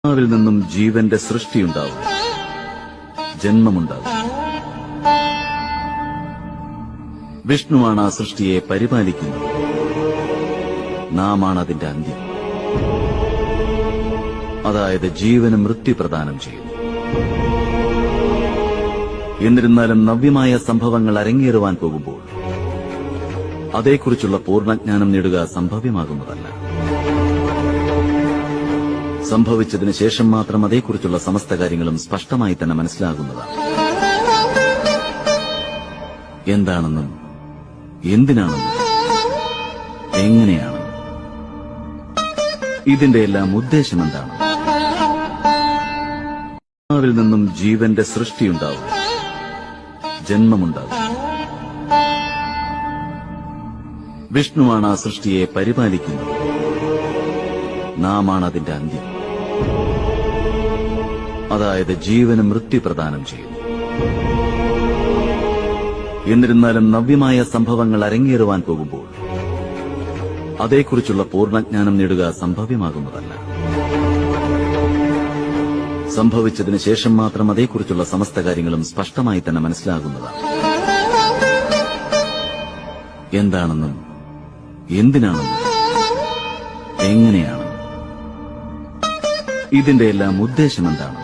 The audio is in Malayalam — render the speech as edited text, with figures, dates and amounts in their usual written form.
ആത്മാവിൽ നിന്നും ജീവന്റെ സൃഷ്ടിയുണ്ടാവും, ജന്മമുണ്ടാവും. വിഷ്ണുവാണ് ആ സൃഷ്ടിയെ പരിപാലിക്കുന്നത്. നാമാണ് അതിന്റെ അന്ത്യം, അതായത് ജീവന് മൃത്യു പ്രദാനം ചെയ്യുന്നു. എന്നിരുന്നാലും നവ്യമായ സംഭവങ്ങൾ അരങ്ങേറുവാൻ പോകുമ്പോൾ അതേക്കുറിച്ചുള്ള പൂർണ്ണജ്ഞാനം നേടുക സംഭവ്യമാകുന്നതല്ല. സംഭവിച്ചതിന് ശേഷം മാത്രം അതേക്കുറിച്ചുള്ള സമസ്ത കാര്യങ്ങളും സ്പഷ്ടമായി തന്നെ മനസ്സിലാകുന്നതാണ്. എന്താണെന്നും എന്തിനാണെന്നും എങ്ങനെയാണെന്നും ഇതിന്റെ എല്ലാം ഉദ്ദേശം എന്താണ്? ആത്മാവിൽ നിന്നും ജീവന്റെ സൃഷ്ടിയുണ്ടാവും, ജന്മമുണ്ടാവും. വിഷ്ണുവാണ് ആ സൃഷ്ടിയെ പരിപാലിക്കുന്നത്. നാമാണ് അതിന്റെ അന്ത്യം, അതായത് ജീവന് മൃത്യു പ്രദാനം ചെയ്യുന്നു. എന്നിരുന്നാലും നവ്യമായ സംഭവങ്ങൾ അരങ്ങേറുവാൻ പോകുമ്പോൾ അതേക്കുറിച്ചുള്ള പൂർണ്ണജ്ഞാനം നേടുക സംഭവ്യമാകുന്നതല്ല. സംഭവിച്ചതിന് ശേഷം മാത്രം അതേക്കുറിച്ചുള്ള സമസ്ത കാര്യങ്ങളും സ്പഷ്ടമായി തന്നെ മനസ്സിലാകുന്നതാണ്. എന്താണെന്നും എന്തിനാണെന്നും എങ്ങനെയാണെന്നും ഇതിന്റെ എല്ലാം ഉദ്ദേശം എന്താണ്?